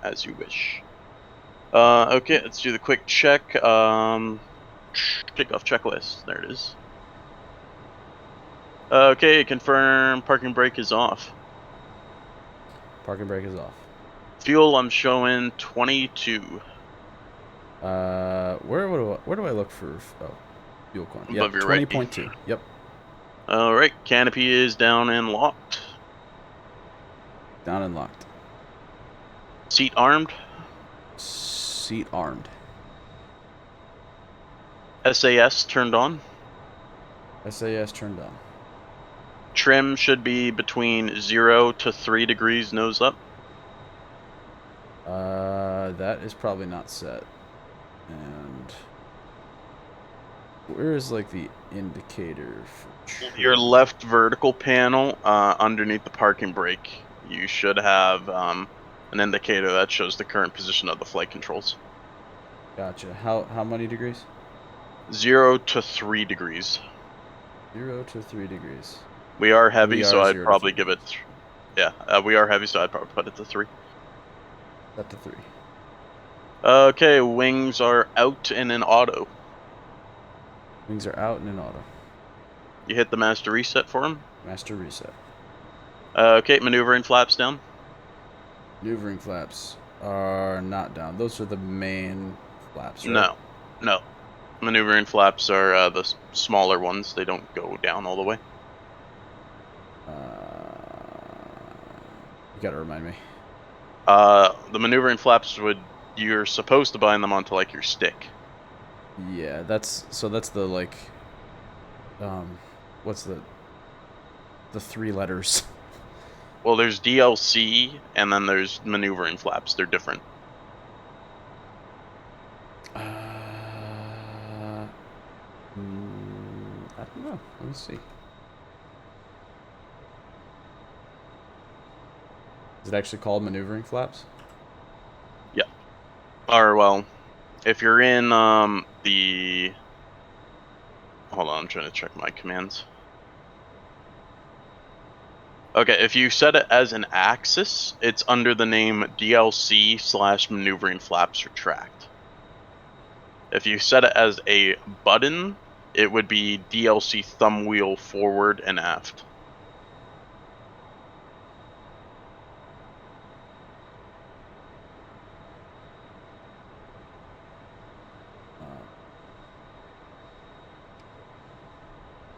as you wish. Okay, let's do the quick check. Kickoff checklist. There it is. Okay, confirm parking brake is off. Parking brake is off. Fuel, I'm showing 22. Where do I look for? Oh, fuel coin. Yep, Above your right. 20.2. Yep. Alright, canopy is down and locked. Down and locked. Seat armed. Seat armed. SAS turned on. SAS turned on. Trim should be between 0 to 3 degrees nose up. That is probably not set. And where is like the indicator for trim? Your left vertical panel, underneath the parking brake, you should have an indicator that shows the current position of the flight controls. Gotcha. How many degrees? 0 to 3 degrees. 0 to 3 degrees. We are heavy, We so are I'd 0 to probably 3 give it. degrees. Yeah, we are heavy, so I'd probably put it to 3. Set to 3. Okay, wings are out and in auto. Wings are out and in auto. You hit the master reset for them. Master reset. Okay, maneuvering flaps down. Maneuvering flaps are not down. Those are the main flaps, right? No. Maneuvering flaps are the smaller ones. They don't go down all the way. You gotta remind me. The maneuvering flaps you're supposed to bind them onto like your stick. Yeah, that's the like, what's the 3 letters? Well, there's DLC and then there's maneuvering flaps. They're different. I don't know. Let me see. Is it actually called maneuvering flaps? Yeah. Or well, if you're in the hold on, I'm trying to check my commands. Okay, if you set it as an axis, it's under the name DLC/maneuvering flaps retract. If you set it as a button, it would be DLC thumb wheel forward and aft.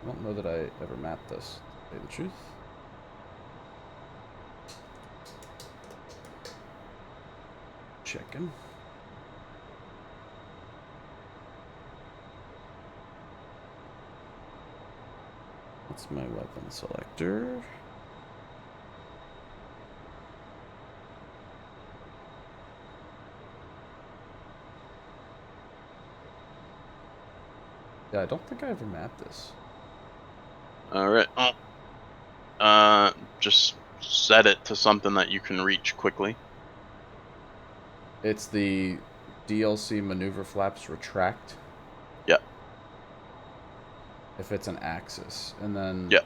I don't know that I ever mapped this, to tell you the truth. Checking. What's my weapon selector? Yeah, I don't think I ever mapped this. Alright. Just set it to something that you can reach quickly. It's the DLC maneuver flaps retract. Yep. If it's an axis. And then... Yep.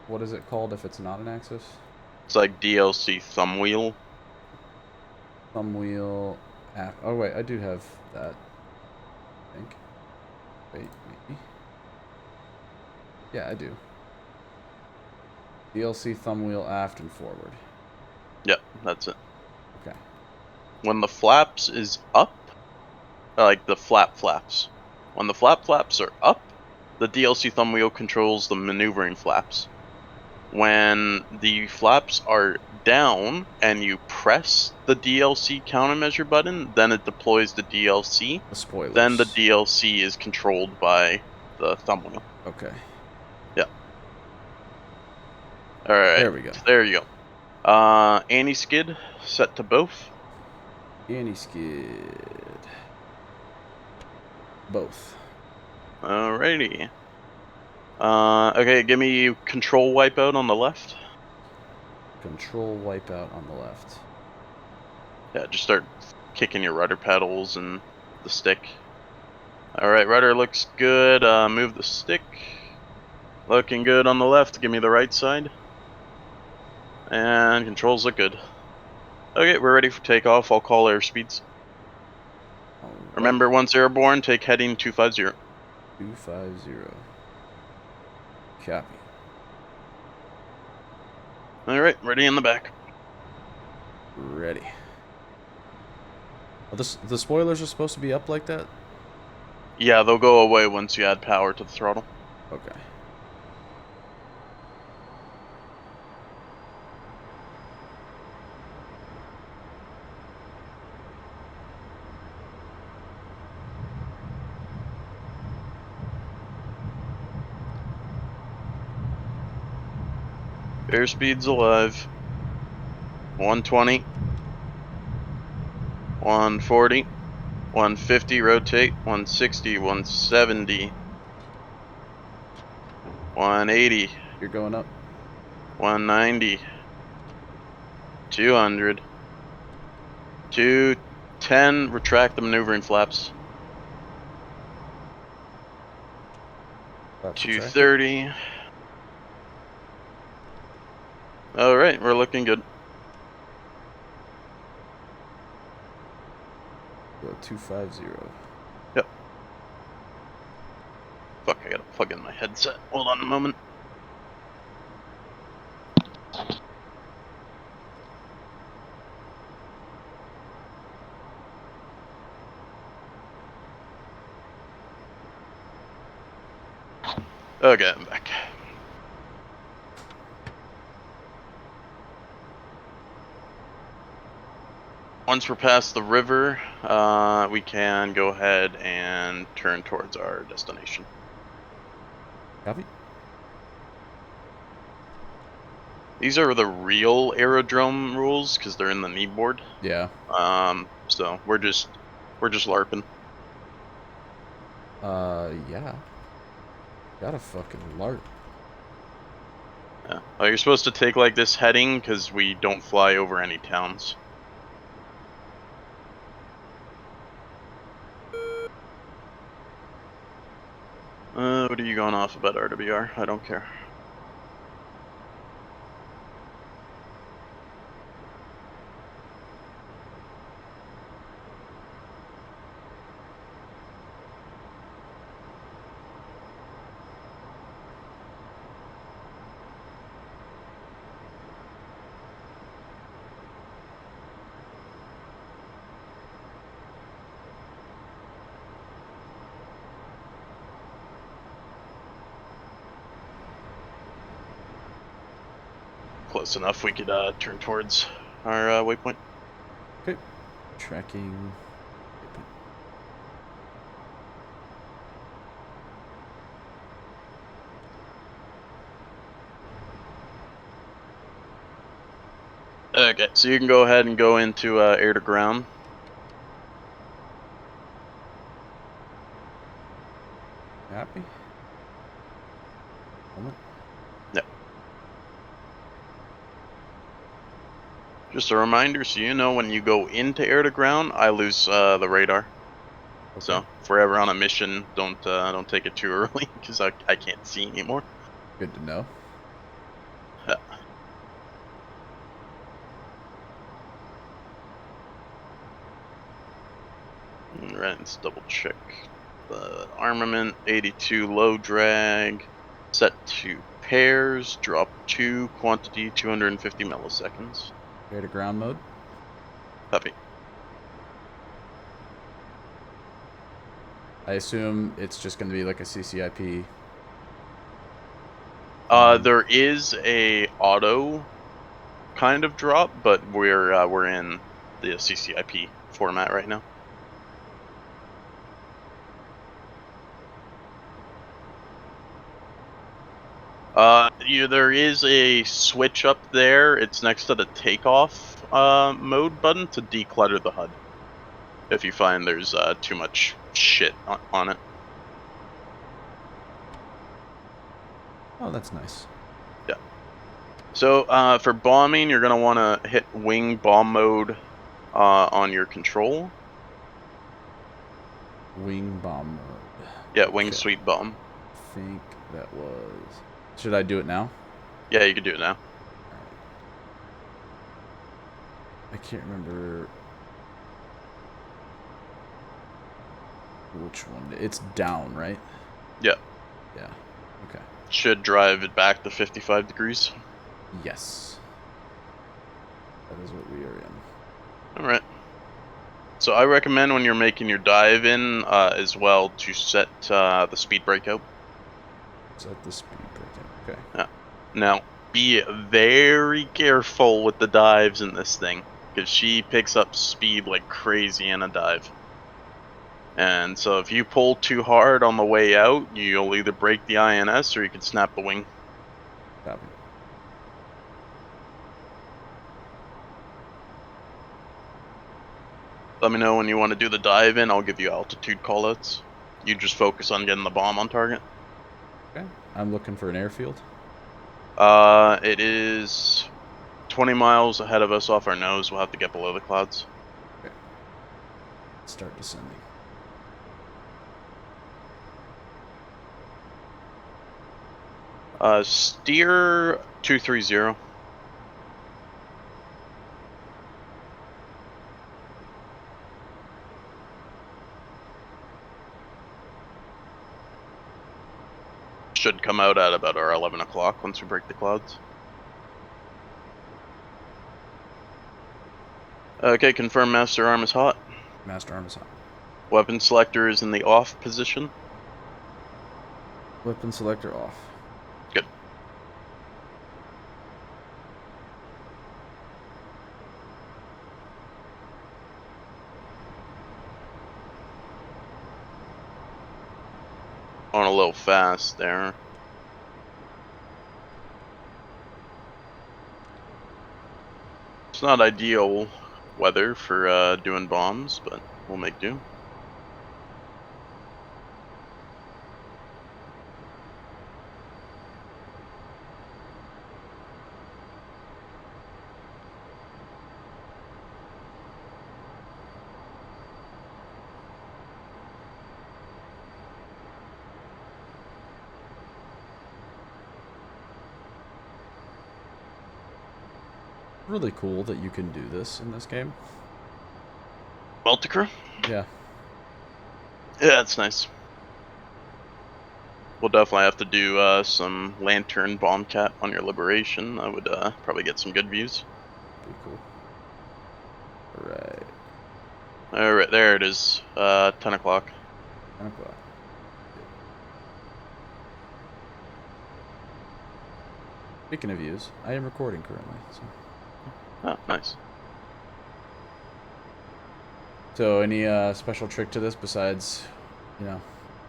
What is it called if it's not an axis? It's like DLC thumb wheel. Thumb wheel... Oh, wait, I do have that. I think. Wait, maybe? Yeah, I do. DLC thumb wheel aft and forward. Yep, that's it. Okay. When the flaps is up, like the flaps. When the flaps are up, the DLC thumb wheel controls the maneuvering flaps. When the flaps are down and you press the DLC countermeasure button, then it deploys the DLC. The spoilers. Then the DLC is controlled by the thumb wheel. Okay. Yeah. Alright. There we go. There you go. Anti-skid set to both. Anti-skid. Both. Alrighty. Okay, give me control wipeout on the left. Control wipeout on the left. Yeah, just start kicking your rudder pedals and the stick. Alright, rudder looks good. Move the stick. Looking good on the left. Give me the right side. And controls look good. Okay, we're ready for takeoff. I'll call airspeeds. Alright. Remember, once airborne, take heading 250. 250. Copy. Alright, ready in the back. Ready. Oh, the spoilers are supposed to be up like that? Yeah, they'll go away once you add power to the throttle. Okay. Airspeed's alive. 120. 140. 150, rotate. 160, 170. 180. You're going up. 190. 200. 210, retract the maneuvering flaps. Flaps retracted. 230. Alright, we're looking good. Go 250. Yep. Fuck, I gotta plug in my headset. Hold on a moment. Okay, I'm back. Once we're past the river, we can go ahead and turn towards our destination. Copy. These are the real aerodrome rules because they're in the knee board. Yeah. So we're just larping. Yeah. Gotta fucking LARP. Yeah. You're supposed to take like this heading because we don't fly over any towns. What are you going off about, RWR? I don't care. Close enough. We could turn towards our waypoint. Okay. Tracking. Okay, so you can go ahead and go into air to ground. Happy. Moment. Yep. Just a reminder, so you know when you go into air to ground, I lose the radar. Okay. So if we're ever on a mission, don't take it too early because I can't see anymore. Good to know. Yeah. Right, let's double check the armament. 82 low drag, set to pairs, drop 2, quantity 250 milliseconds. Air to ground mode. Copy. I assume it's just going to be like a CCIP. There is a auto kind of drop, but we're in the CCIP format right now. There is a switch up there. It's next to the takeoff mode button to declutter the HUD. If you find there's too much shit on it. Oh, that's nice. Yeah. So for bombing, you're gonna want to hit wing bomb mode on your control. Wing bomb mode. Yeah, wing Okay. sweep bomb. I think that was. Should I do it now? Yeah, you can do it now. I can't remember which one. It's down, right? Yeah. Yeah. Okay. Should drive it back to 55 degrees. Yes. That is what we are in. Alright. So I recommend when you're making your dive in as well to set the speed brake out. Set the speed break. Okay. Yeah. Now, be very careful with the dives in this thing, because she picks up speed like crazy in a dive. And so if you pull too hard on the way out, you'll either break the INS or you could snap the wing. Copy. Let me know when you want to do the dive in. I'll give you altitude callouts. You just focus on getting the bomb on target. Okay. I'm looking for an airfield. It is 20 miles ahead of us off our nose. We'll have to get below the clouds. Okay. Start descending. Steer 230. Should come out at about our 11 o'clock once we break the clouds. Okay, confirm master arm is hot. Master arm is hot. Weapon selector is in the off position. Weapon selector off. Good. On a little fast there. It's not ideal weather for doing bombs, but we'll make do. Really cool that you can do this in this game. Multicrew? Yeah. Yeah, it's nice. We'll definitely have to do some lantern bombcat on your liberation. I would probably get some good views. Pretty cool. Alright. Alright, there it is. 10 o'clock. 10 o'clock. Speaking of views, I am recording currently. Oh, nice. So any special trick to this besides, you know,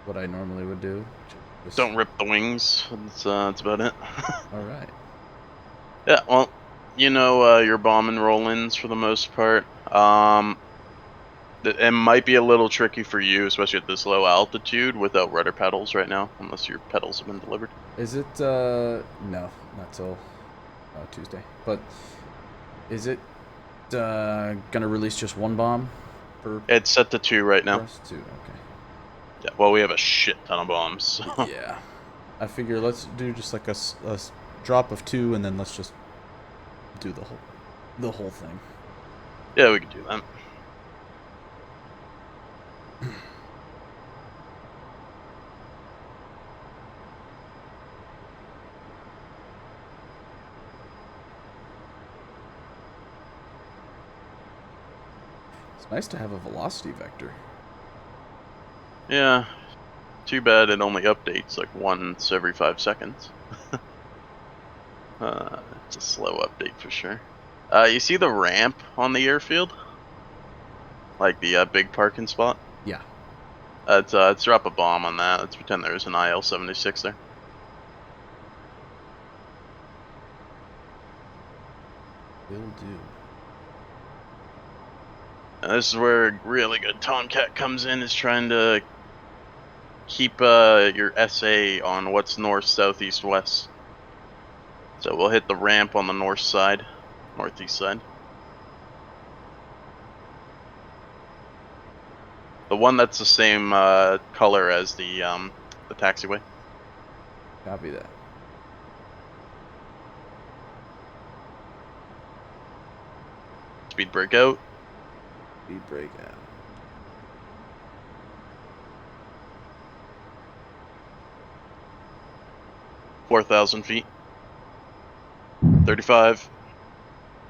what I normally would do? Just... Don't rip the wings. That's about it. Alright. Yeah, well, you know your bomb and roll-ins for the most part. It might be a little tricky for you, especially at this low altitude, without rudder pedals right now, unless your pedals have been delivered. Is it, no, not till Tuesday. But is it gonna release just one bomb for It's set to 2 right now. us? Two, okay. Yeah, well, we have a shit ton of bombs. So. Yeah. I figure let's do just like a drop of 2, and then let's just do the whole thing. Yeah, we could do that. It's nice to have a velocity vector. Yeah, too bad it only updates like once every 5 seconds. It's a slow update for sure. You see the ramp on the airfield? Like the big parking spot? Yeah. Let's drop a bomb on that. Let's pretend there's an IL-76 there. Will do. And this is where a really good TOMCAT comes in, is trying to keep your SA on what's north, south, east, west. So we'll hit the ramp on the north side, northeast side. The one that's the same color as the taxiway. Copy that. Speed breakout. Speed breakout. 4,000 feet. 35.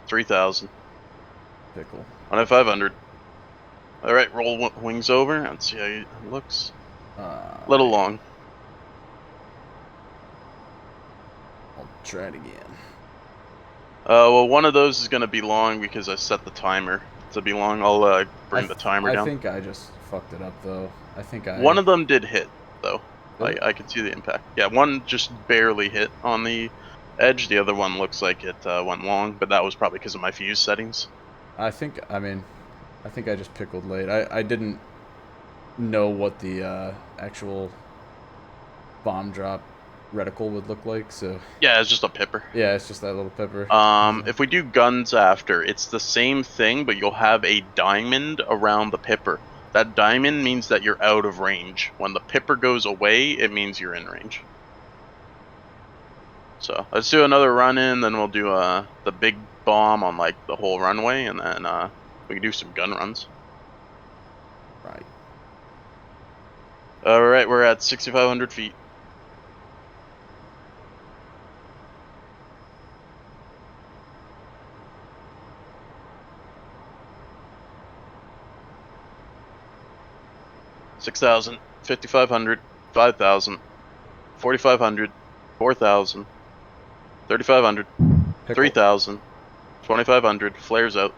3,000. Pickle. On at 500. Alright, roll wings over. Let's see how it looks. Little long. I'll try it again. Well, one of those is going to be long because I set the timer to be long. I'll bring the timer down. I think I just fucked it up, though. I think I... One of them did hit, though. Did it? I can see the impact. Yeah, one just barely hit on the edge. The other one looks like it went long, but that was probably because of my fuse settings. I think I just pickled late. I didn't know what the actual bomb drop reticle would look like, so... Yeah, it's just a pipper. Yeah, it's just that little pipper. If we do guns after, it's the same thing, but you'll have a diamond around the pipper. That diamond means that you're out of range. When the pipper goes away, it means you're in range. So let's do another run in, then we'll do the big bomb on like the whole runway, and then we can do some gun runs. Right. Alright, we're at 6,500 feet. $6,000, 5,500, 5,000, 4,500, 4,000, 3,500, 3,000, 2,500, flares out.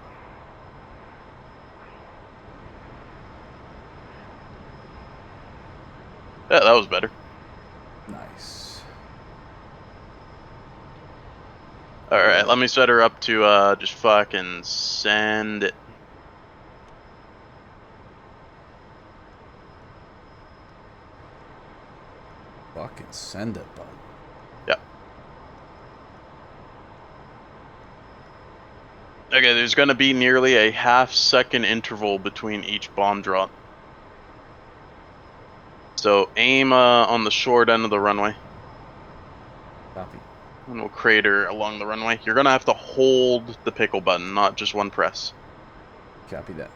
Yeah, that was better. Nice. Alright, let me set her up to just fucking send it. Fucking send it, bud. Yep. Okay, there's gonna be nearly a half-second interval between each bomb drop. So aim on the short end of the runway. Copy. And we'll crater along the runway. You're gonna have to hold the pickle button, not just one press. Copy that.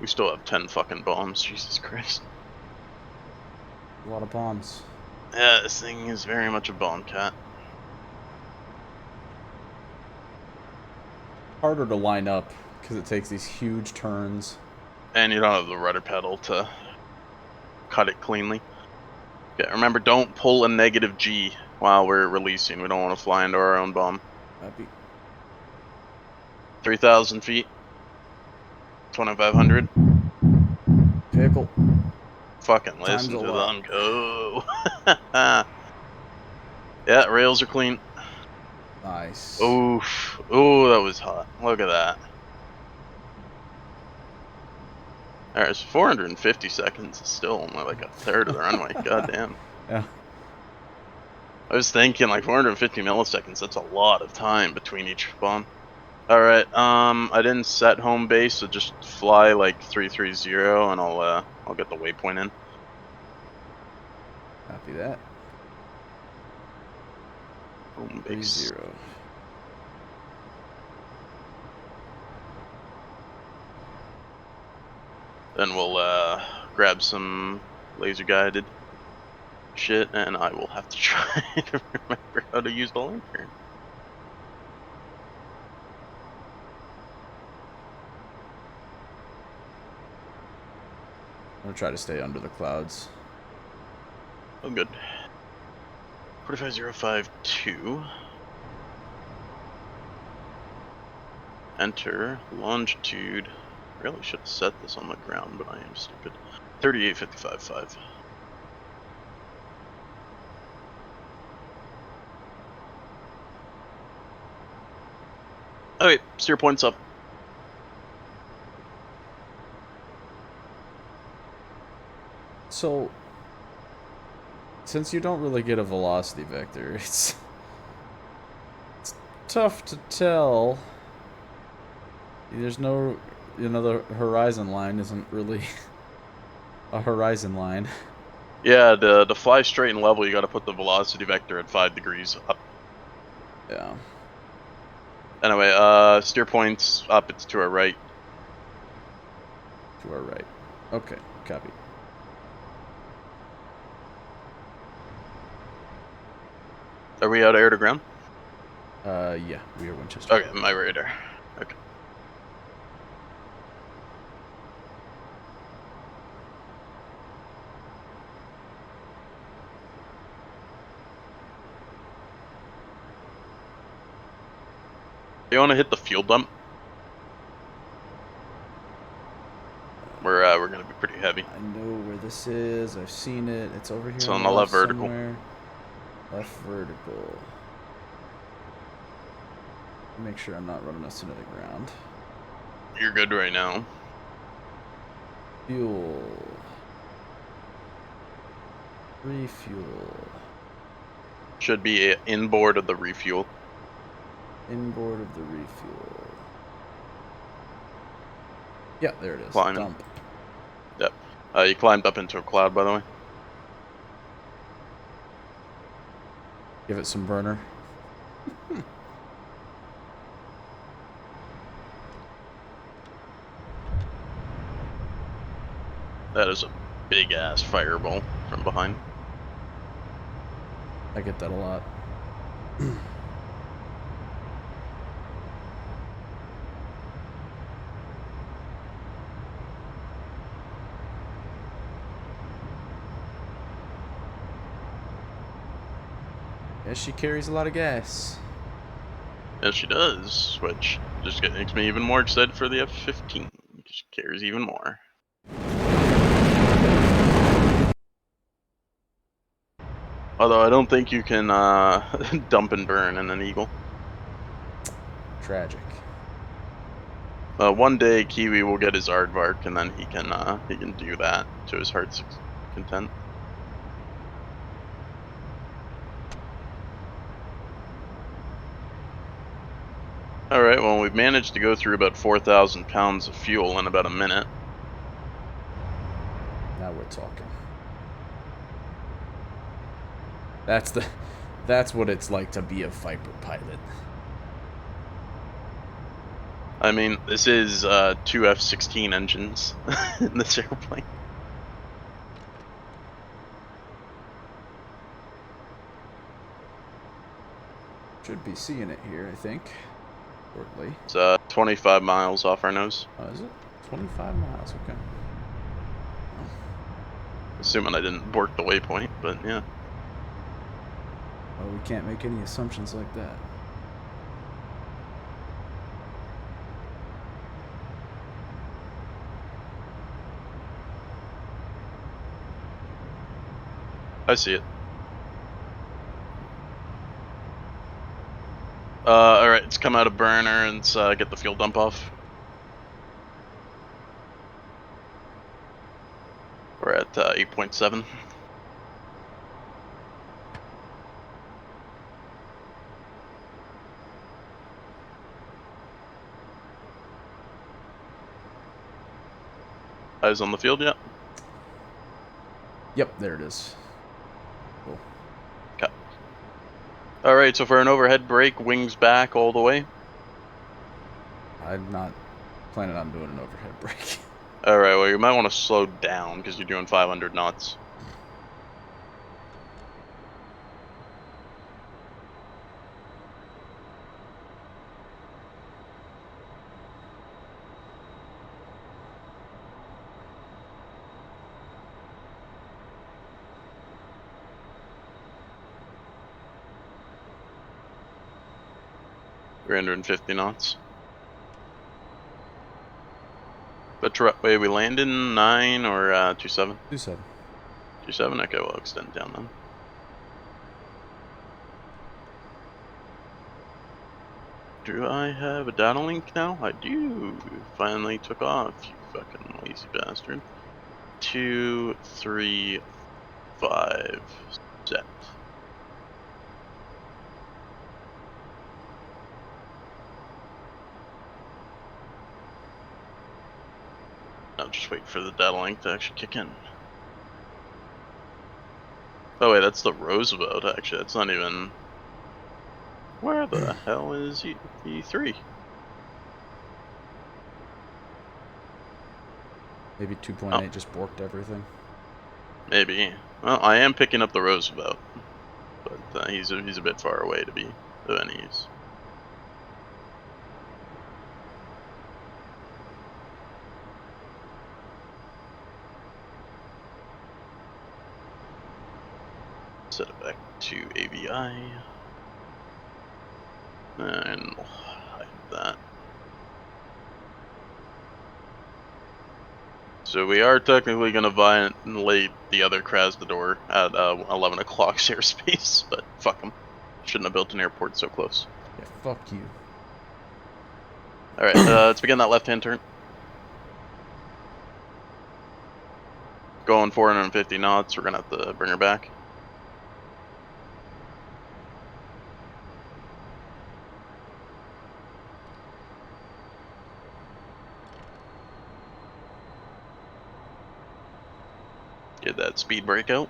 We still have 10 fucking bombs, Jesus Christ. A lot of bombs. Yeah, this thing is very much a bomb cat. Harder to line up because it takes these huge turns. And you don't have the rudder pedal to cut it cleanly. Okay, remember, don't pull a negative G while we're releasing. We don't want to fly into our own bomb. Copy. 3,000 feet. 2,500. Pickle. Fucking listen to them go. Yeah, rails are clean. Nice. Oof. Ooh, that was hot. Look at that. Alright, it's 450 seconds. It's still only like a third of the runway. God damn. Yeah. I was thinking like 450 milliseconds. That's a lot of time between each bomb. Alright, I didn't set home base, so just fly like 330 and I'll get the waypoint in. Copy that. Home base. 30. Then we'll grab some laser guided shit, and I will have to try to remember how to use the linker. I'm gonna try to stay under the clouds. Oh, good. 45052. Enter longitude. Really should have set this on the ground, but I am stupid. 38.55.5. Okay, steer points up. So, since you don't really get a velocity vector, it's tough to tell. There's no, the horizon line isn't really a horizon line. Yeah, to fly straight and level, you got to put the velocity vector at 5 degrees up. Yeah. Anyway, steer points up. It's to our right. To our right. Okay, copy. Are we out of air to ground? Yeah, we are Winchester. Okay, my radar. Okay. You want to hit the fuel dump? We're gonna be pretty heavy. I know where this is. I've seen it. It's over here It's on on the the left left vertical. somewhere. Left vertical. Make sure I'm not running us into the ground. You're good right now. Fuel. Refuel. Should be inboard of the refuel. Inboard of the refuel. Yeah, there it is. Climbing. Dump. Yep. You climbed up into a cloud, by the way. Give it some burner. That is a big ass fireball from behind. I get that a lot. Yes, she carries a lot of gas. Yes, she does, which just makes me even more excited for the F-14. She carries even more. Although I don't think you can dump and burn in an Eagle. Tragic. One day Kiwi will get his aardvark, and then he can do that to his heart's content. Alright, well, we've managed to go through about 4,000 pounds of fuel in about a minute. Now we're talking. That's what it's like to be a Viper pilot. I mean, this is 2 F-16 engines in this airplane. Should be seeing it here, I think. Shortly. It's 25 miles off our nose. Oh, is it? 25 miles, okay. Assuming I didn't bork the waypoint, but yeah. Well, we can't make any assumptions like that. I see it. Alright, it's come out of burner and get the fuel dump off. We're at 8.7. Eyes on the field yet? Yep, there it is. Cool. Okay. Alright, so for an overhead brake, wings back all the way. I'm not planning on doing an overhead brake. Alright, well, you might want to slow down because you're doing 500 knots. $350 knots. Which way we land in? 9 or 27? 27. 27? Okay, we'll extend down then. Do I have a data link now? I do. Finally took off, you fucking lazy bastard. 2, 3, 5, set. I'll just wait for the data link to actually kick in. Oh wait, that's the Roosevelt, actually. That's not even... Where the hell is E3? Maybe 2.8 just borked everything. Maybe. Well, I am picking up the Roosevelt, but he's a bit far away to be of any use. Set it back to AVI. And we'll hide that. So we are technically going to violate the other Krasnodar at 11 o'clock airspace, but fuck them. Shouldn't have built an airport so close. Yeah, fuck you. Alright, let's begin that left-hand turn. Going 450 knots, we're going to have to bring her back. Get that speed brake out.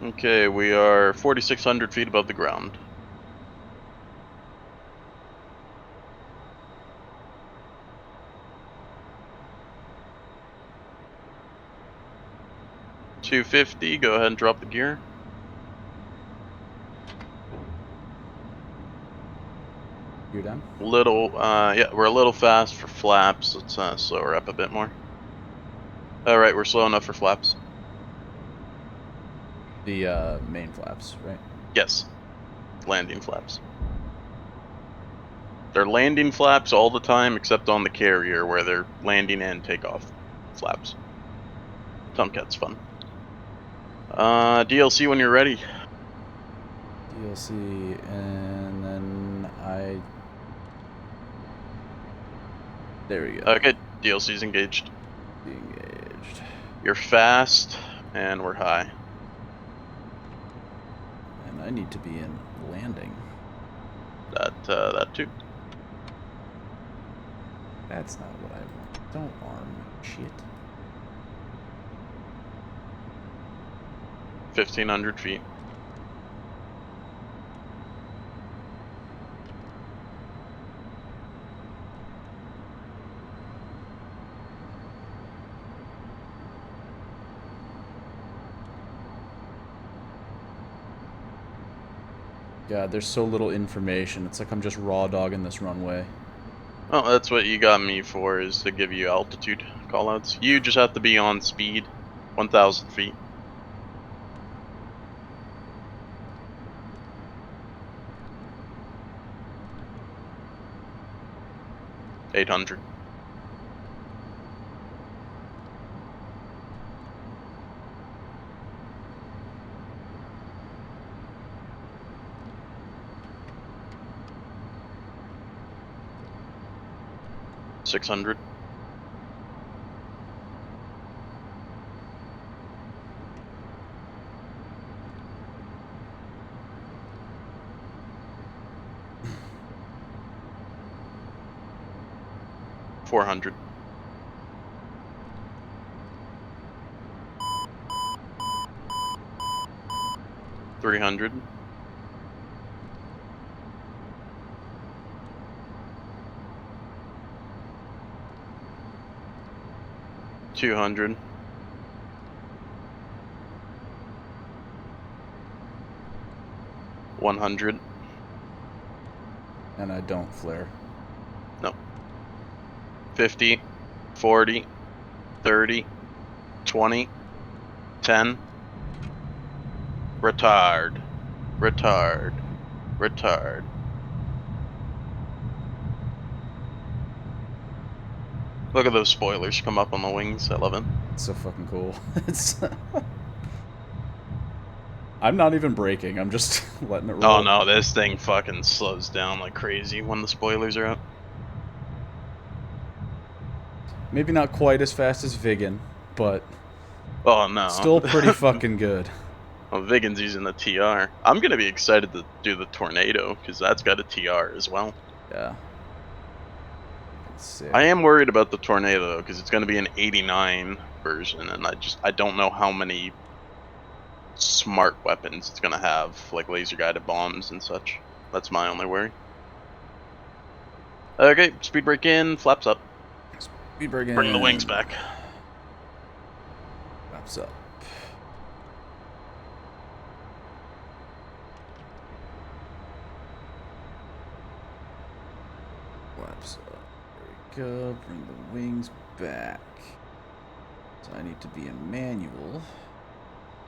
Okay, we are 4,600 feet above the ground. $250, go ahead and drop the gear. You're done? Yeah, we're a little fast for flaps. Let's slow her up a bit more. Alright, we're slow enough for flaps. The main flaps, right? Yes. Landing flaps. They're landing flaps all the time except on the carrier where they're landing and takeoff flaps. TOMCAT's fun. DLC when you're ready. DLC, and then there we go. Okay, DLC's engaged. Engaged. You're fast, and we're high. And I need to be in landing. That too. That's not what I want. Don't arm me, shit. 1,500 feet. God, there's so little information. It's like I'm just raw dogging this runway. Well, that's what you got me for, is to give you altitude callouts. You just have to be on speed, 1,000 feet. $800. $600. $400. $300. $200. $100. And I don't flare. No. 50, 40, 30, 20, 10. Retard. Retard. Retard. Look at those spoilers come up on the wings. I love it. It's so fucking cool. It's I'm not even braking. I'm just letting it roll. Oh no, this thing fucking slows down like crazy when the spoilers are out. Maybe not quite as fast as Vigan, but Oh no. Still pretty fucking good. Well, Vigan's using the TR. I'm gonna be excited to do the Tornado because that's got a TR as well. Yeah. Sick. I am worried about the Tornado because it's gonna be an 89 version, and I don't know how many smart weapons it's gonna have, like laser guided bombs and such. That's my only worry. Okay, speed break in, flaps up. Speed break in. Bring the wings back. Flaps up. Flaps up. There we go. Bring the wings back. So I need to be in manual.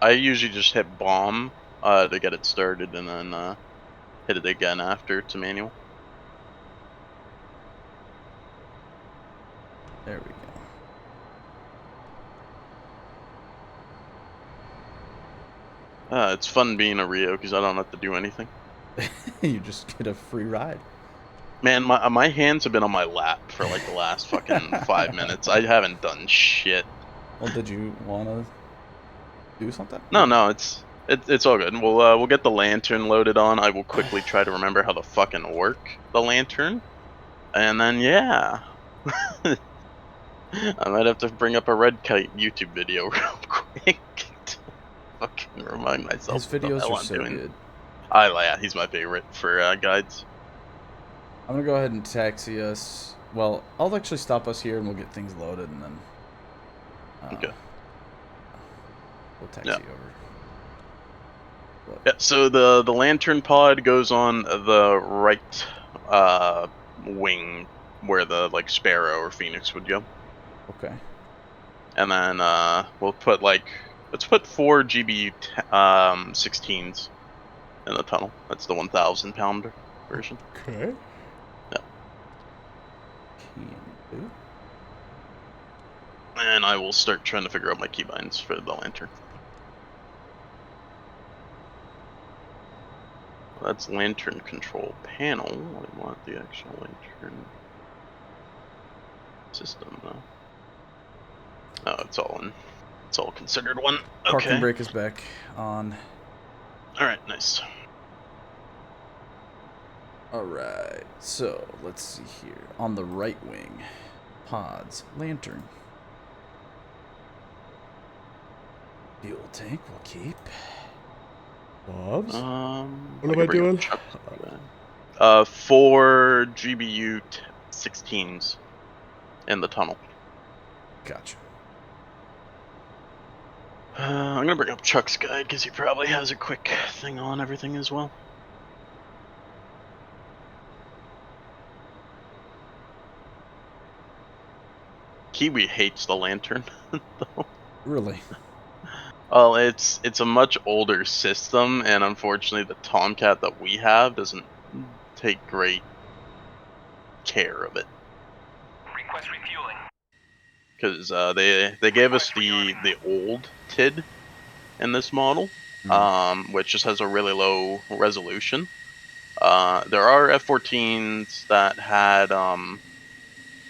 I usually just hit bomb to get it started, and then hit it again after to manual. There we go. It's fun being a Rio because I don't have to do anything. You just get a free ride. Man, my hands have been on my lap for like the last fucking 5 minutes. I haven't done shit. Well, did you want to do something? No, it's all good. We'll get the lantern loaded on. I will quickly try to remember how to fucking work the lantern, and then yeah, I might have to bring up a red kite YouTube video real quick to fucking remind myself His what the videos hell are I'm so doing. good. Yeah, he's my favorite for guides. I'm gonna go ahead and taxi us. Well, I'll actually stop us here and we'll get things loaded and then Okay. we'll taxi Yeah. over. But, Yeah. So the lantern pod goes on the right wing where the like Sparrow or Phoenix would go. okay. And then we'll put let's put 4 GBU 16s in the tunnel. That's the 1,000-pound version. Okay. Yeah. Can do. And I will start trying to figure out my keybinds for the lantern. That's lantern control panel. I want the actual lantern system though. Oh, it's all considered one. Parking Okay. brake is back on. Alright, nice. Alright, so let's see here. On the right wing, pods, lantern. Fuel tank will keep. Bobs? What am I doing? 4 GBU 16s in the tunnel. Gotcha. I'm gonna bring up Chuck's guide because he probably has a quick thing on everything as well. Kiwi hates the lantern, though. Really? Well, it's a much older system, and unfortunately, the TOMCAT that we have doesn't take great care of it. Request refueling. Because they gave us the old TID in this model, which just has a really low resolution. There are F-14s that had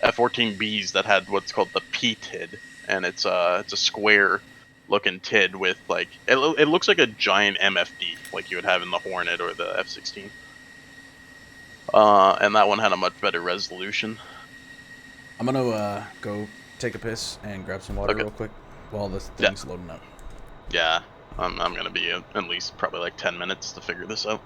F-14Bs that had what's called the P-TID, and it's a square looking TID with like it looks like a giant MFD like you would have in the Hornet or the F-16. And that one had a much better resolution. I'm gonna go take a piss and grab some water Okay. real quick while this Yeah. thing's loading up. Yeah, I'm gonna be at least probably like 10 minutes to figure this out.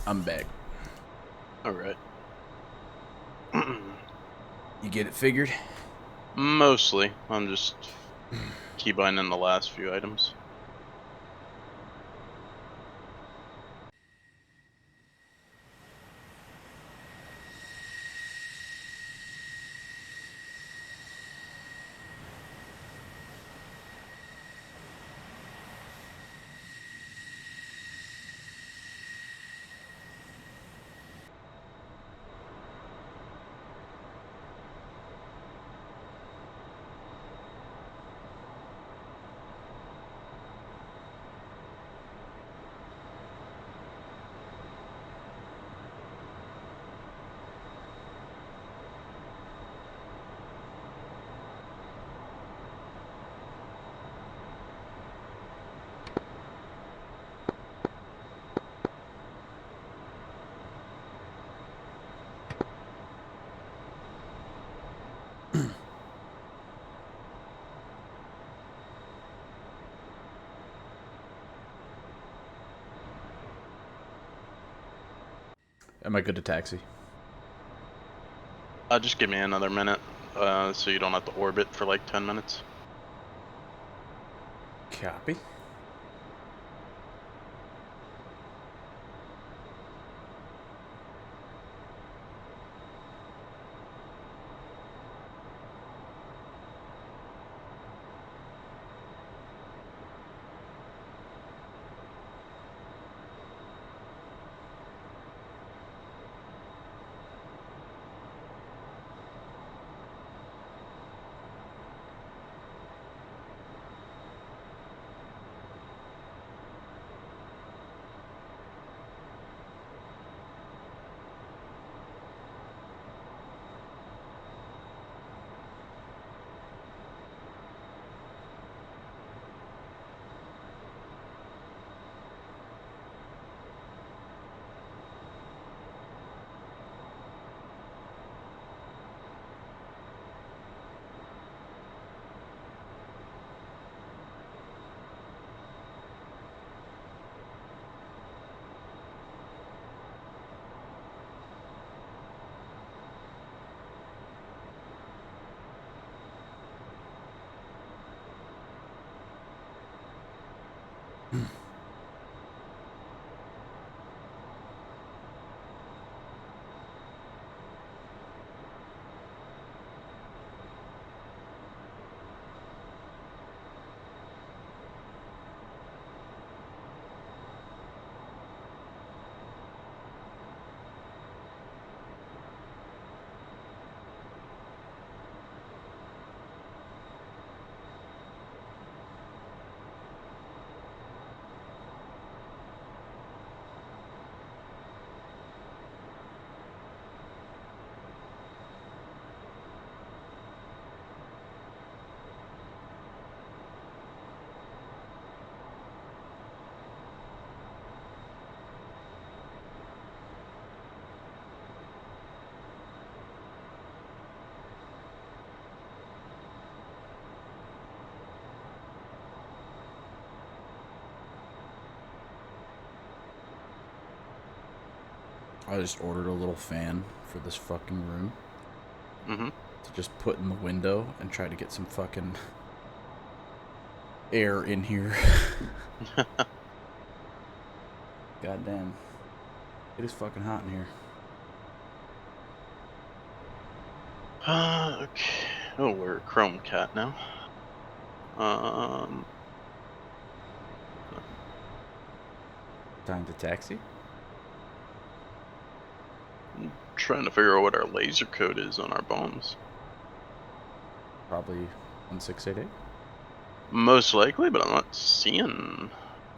I'm back. Alright. You get it figured? Mostly. I'm just keybinding the last few items. Am I good to taxi? Just give me another minute, so you don't have to orbit for like 10 minutes. Copy. I just ordered a little fan for this fucking room Mm-hmm. to just put in the window and try to get some fucking air in here. Goddamn. It is fucking hot in here. Okay. Oh, we're a TOMCAT now. Um, Time to taxi? trying to figure out what our laser code is on our bombs. Probably 1688. Most likely, but I'm not seeing.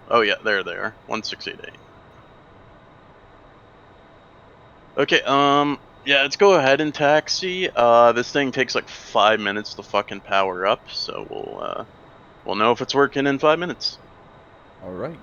Oh yeah, there they are. 1688. Okay, yeah, let's go ahead and taxi. This thing takes like 5 minutes to fucking power up, so we'll know if it's working in 5 minutes. Alright.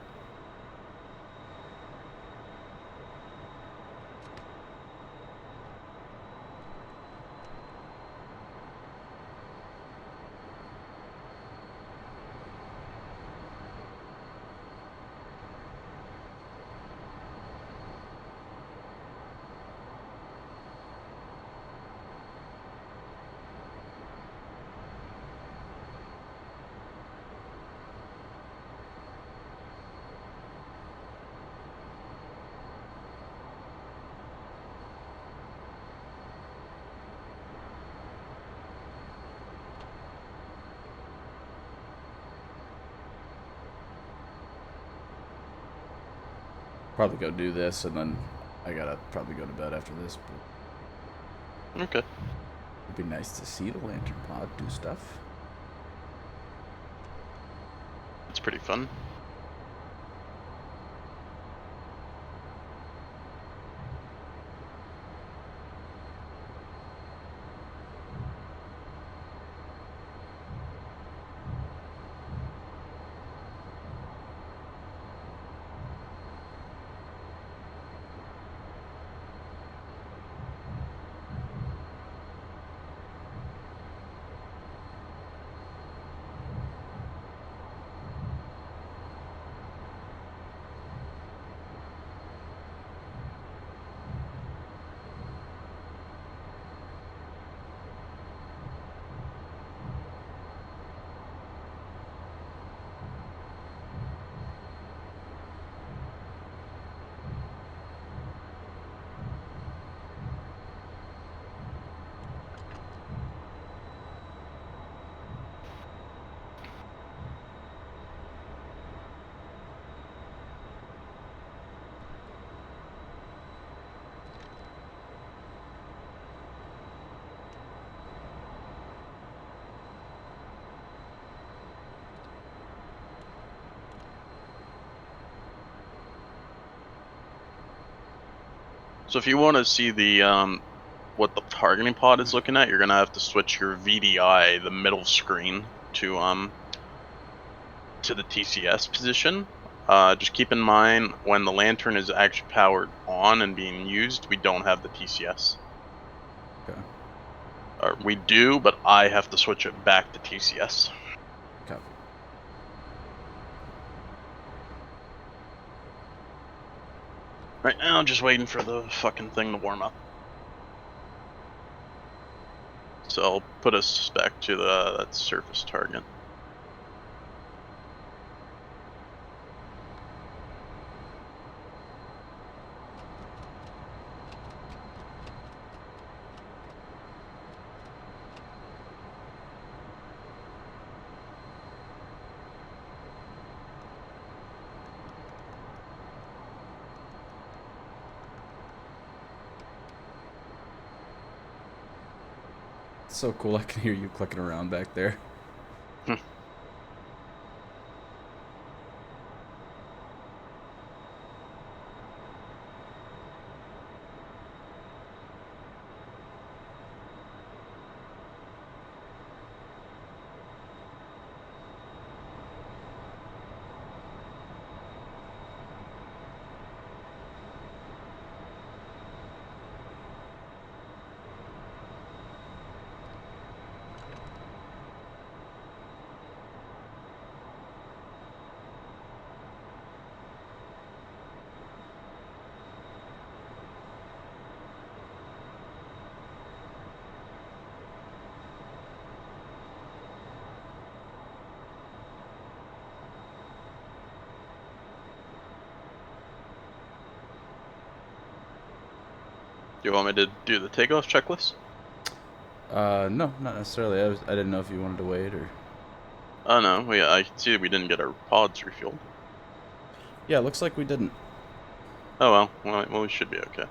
probably go do this, and then I gotta probably go to bed after this. But Okay. it'd be nice to see the lantern pod do stuff. It's pretty fun. So if you want to see the what the targeting pod is looking at, you're gonna have to switch your VDI, the middle screen, to the TCS position. Just keep in mind when the lantern is actually powered on and being used, we don't have the TCS. Okay. Or we do, but I have to switch it back to TCS. Copy. Right now, just waiting for the fucking thing to warm up. So I'll put us back to that surface target. It's so cool. I can hear you clicking around back there. Do you want me to do the takeoff checklist? No, not necessarily. I didn't know if you wanted to wait or. Oh no, I can see we didn't get our pods refueled. Yeah, looks like we didn't. Oh well, we should be okay.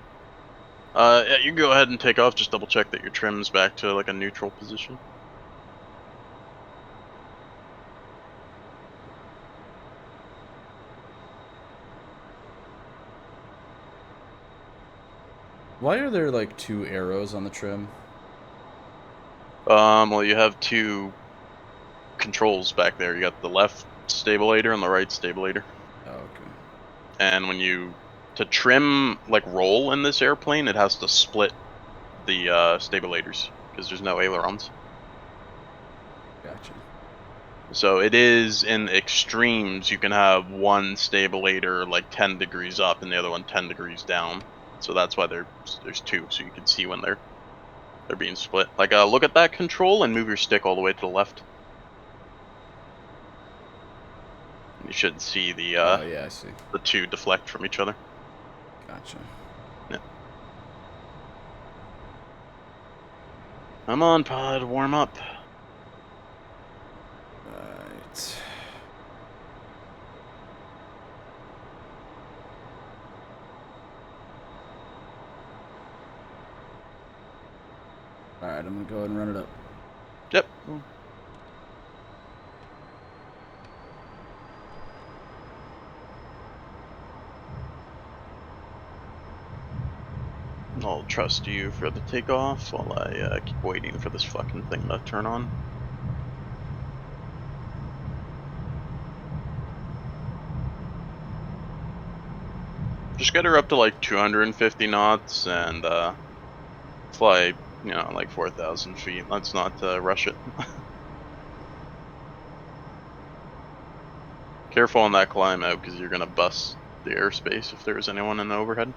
Yeah, you can go ahead and take off. Just double check that your trim's back to like a neutral position. Why are there like two arrows on the trim? Well, you have two controls back there. You got the left stabilator and the right stabilator. Oh, okay. And when to trim like roll in this airplane, it has to split the stabilators because there's no ailerons. Gotcha. So So it is in extremes. You can have one stabilator like 10 degrees up and the other one 10 degrees down. So that's why there's two, so you can see when they're being split. Like look at that control and move your stick all the way to the left. You should see Oh yeah, I see. the two deflect from each other. Gotcha. Yeah. Come on, pod, warm up. Right. Alright, I'm gonna go ahead and run it up. Yep. I'll trust you for the takeoff while I keep waiting for this fucking thing to turn on. Just get her up to like 250 knots and fly, like 4,000 feet. Let's not rush it. Careful on that climb out because you're gonna bust the airspace if there's anyone in the overhead.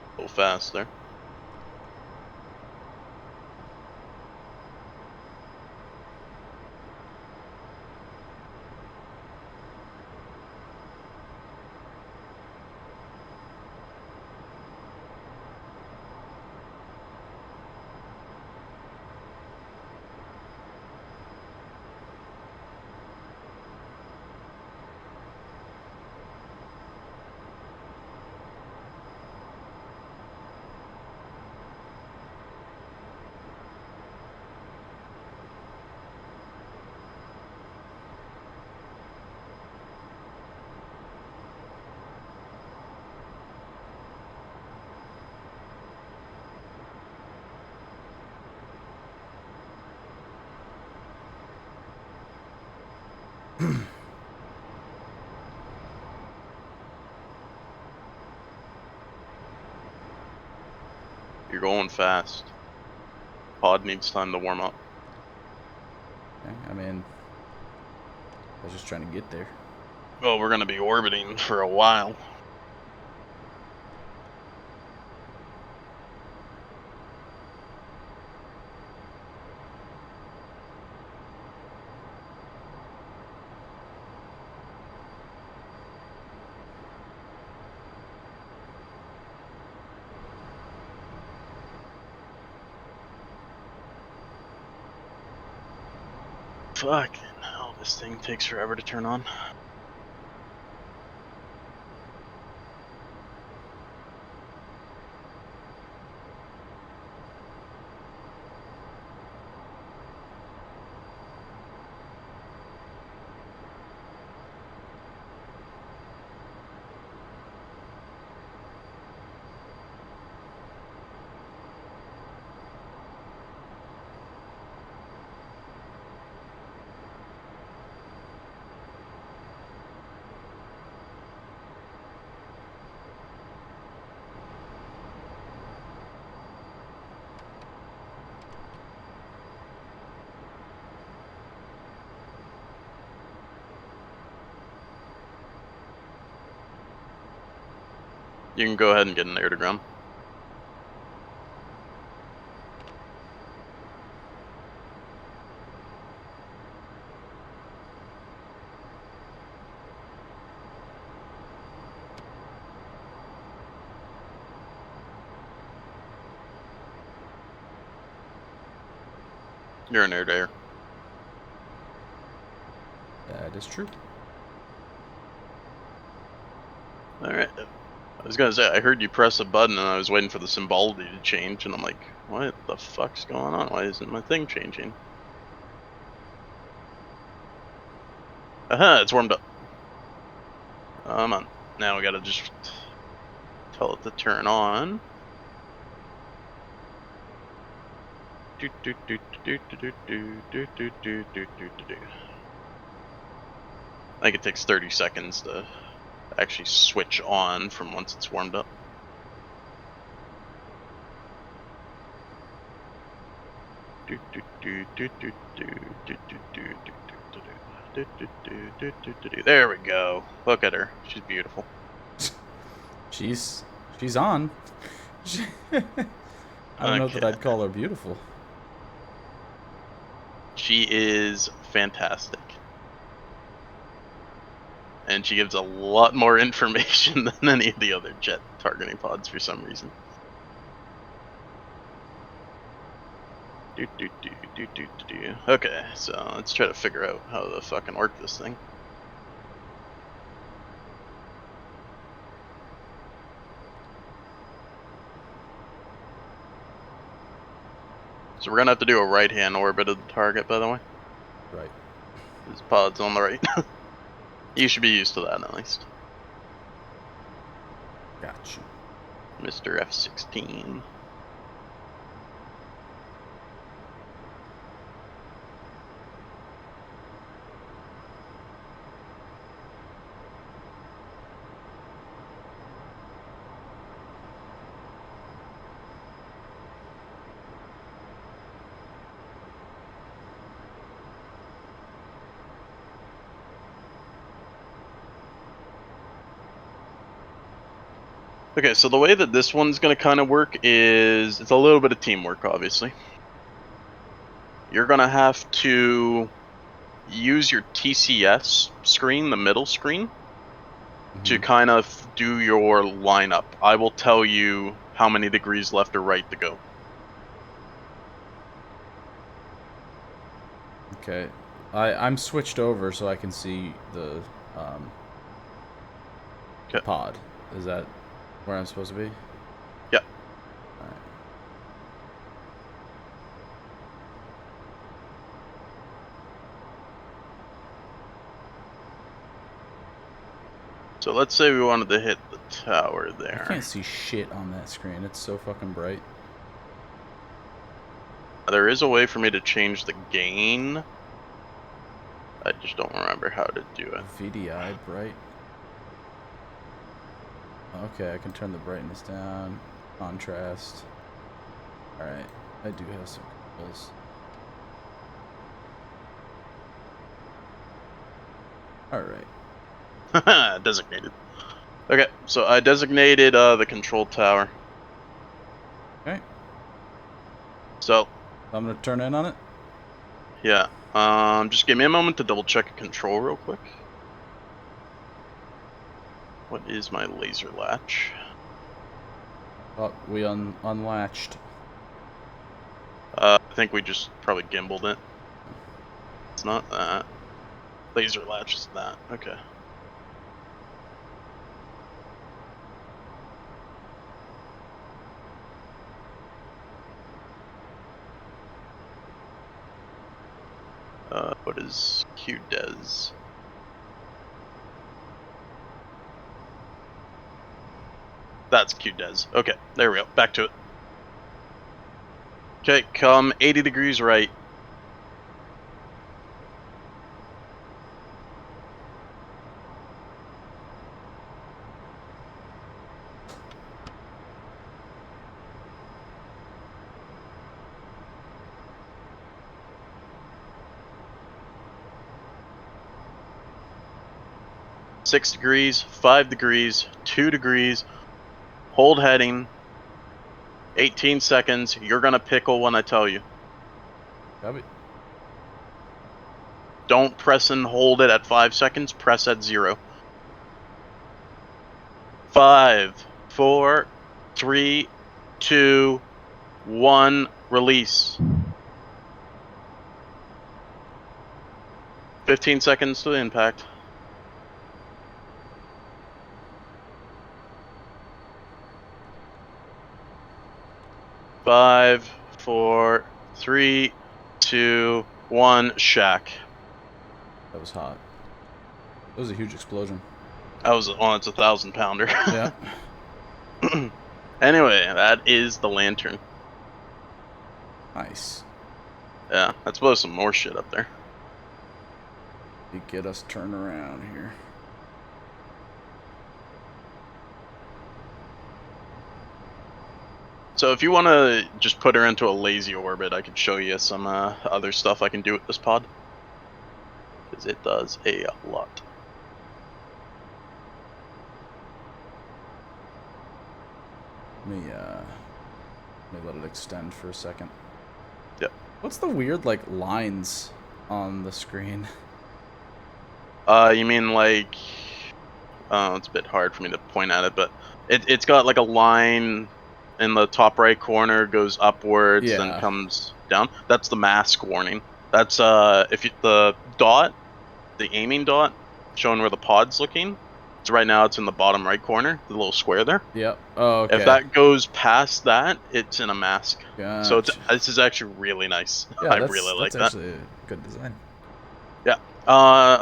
A little fast there. You're going fast. Pod needs time to warm up. Okay, I mean, I was just trying to get there. Well, we're gonna be orbiting for a while. Fucking hell, this thing takes forever to turn on. You can go ahead and get an air to ground. You're an air to air. That is true. Alright. I was gonna say, I heard you press a button and I was waiting for the symbology to change, and I'm like, what the fuck's going on? Why isn't my thing changing? Aha, it's warmed up. Come on. Now we gotta just tell it to turn on. I think it takes 30 seconds to actually switch on from once it's warmed up. There we go. Look at her. She's beautiful. She's on. I don't know that Okay. I'd call her beautiful. She is fantastic. And she gives a lot more information than any of the other jet targeting pods for some reason. Okay, so let's try to figure out how to fucking work this thing. So we're gonna have to do a right-hand orbit of the target, by the way. Right. This pod's on the right. You should be used to that at least. Got you. Mr. F-16. Okay, so the way that this one's going to kind of work is it's a little bit of teamwork, obviously. You're going to have to use your TCS screen, the middle screen, to kind of do your lineup. I will tell you how many degrees left or right to go. Okay. I'm switched over so I can see the Okay. pod. Is that where I'm supposed to be? Yeah. Alright. So let's say we wanted to hit the tower I there. can't see shit on that screen. It's so fucking bright. There is a way for me to change the gain. I just don't remember how to do it. VDI bright. Okay, I can turn the brightness down. Contrast. Alright. I do have some controls. Alright. Designated. Okay, so I designated the control tower. Okay. So, I'm gonna turn in on it. yeah. Just give me a moment to double check a control real quick. What is my laser latch? Oh, we unlatched. I think we just probably gimbaled it. It's not that. Laser latch is that. Okay. What is QDes? That's QDes. Okay, there we go. Back to it. Okay, come 80 degrees right. Six degrees, 5 degrees, 2 degrees. Hold heading. 18 seconds. You're gonna pickle when I tell you. Copy. Don't press and hold it at 5 seconds. Press at 0. 5, 4, 3, 2, 1. Release. 15 seconds to impact. Five, 4, 3, 2, 1. Shack. That was hot. That was a huge explosion. That was on its 1,000-pounder. Yeah. Anyway, that is the lantern. Nice. Yeah, let's blow some more shit up there. You get us turned around here. So if you want to just put her into a lazy orbit, I could show you some other stuff I can do with this pod. Because it does a lot. Let me let it extend for a second. Yep. What's the weird, like, lines on the screen? You mean like... it's a bit hard for me to point at it, but it's got like a line in the top right corner, goes upwards, then Yeah. comes down. That's the mask warning. That's if you, the aiming dot, showing where the pod's looking. So right now it's in the bottom right corner, the little square there. Yep. Oh, okay. If that goes past that, it's in a mask. So Gotcha. this is actually really nice. Yeah, I really like that. actually a good design. Yeah.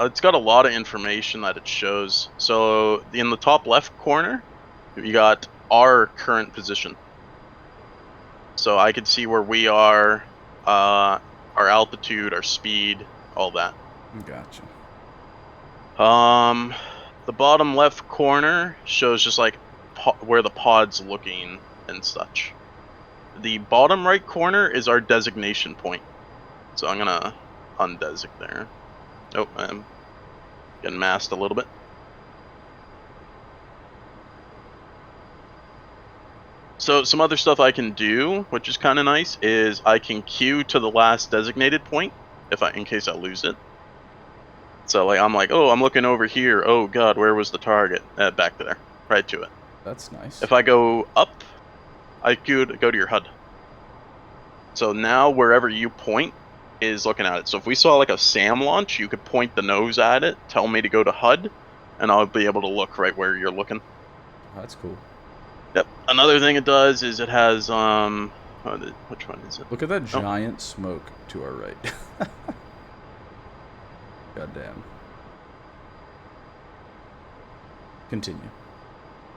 It's got a lot of information that it shows. So in the top left corner, you got our current position. So I could see where we are, our altitude, our speed, all that. Gotcha. The bottom left corner shows just like where the pod's looking and such. The bottom right corner is our designation point. So I'm gonna undesignate there. Oh, I'm getting masked a little bit. So some other stuff I can do, which is kind of nice, is I can queue to the last designated point in case I lose it. So like I'm like, oh, I'm looking over here. Oh god, where was the target? Back there, right to it. That's nice. If I go up, I could go to your HUD. So now wherever you point is looking at it. So if we saw like a SAM launch, you could point the nose at it, tell me to go to HUD, and I'll be able to look right where you're looking. Oh, that's cool. Yep. Another thing it does is it has which one is it? Look at that giant smoke to our right. Goddamn. Continue.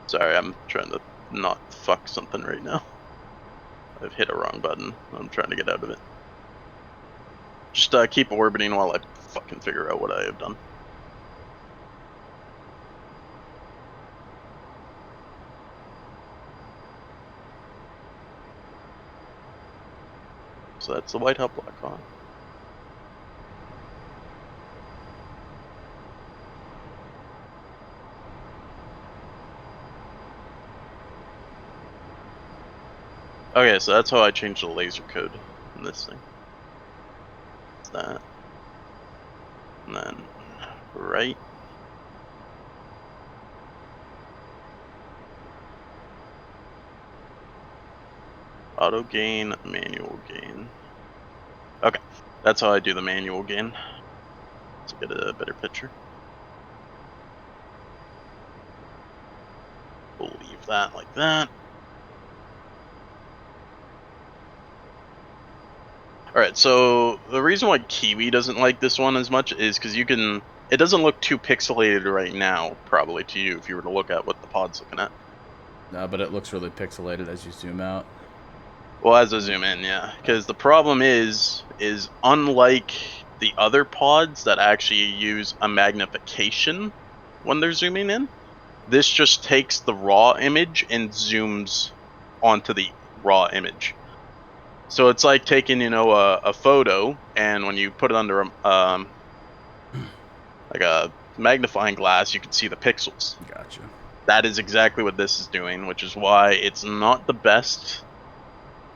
Sorry, I'm trying to not fuck something right now. I've hit a wrong button. I'm trying to get out of it. Just keep orbiting while I fucking figure out what I have done. So that's the white hub lock on. Okay, so that's how I changed the laser code in this thing. It's that. And then right. Auto gain, manual gain. Okay, that's how I do the manual gain. To get a better picture. We'll leave that like that. Alright, so the reason why Kiwi doesn't like this one as much is because it doesn't look too pixelated right now, probably to you, if you were to look at what the pod's looking at. No, but it looks really pixelated as you zoom out. Well, as I zoom in, yeah. Because the problem is unlike the other pods that actually use a magnification when they're zooming in, this just takes the raw image and zooms onto the raw image. So it's like taking, a photo, and when you put it under like a magnifying glass, you can see the pixels. Gotcha. That is exactly what this is doing, which is why it's not the best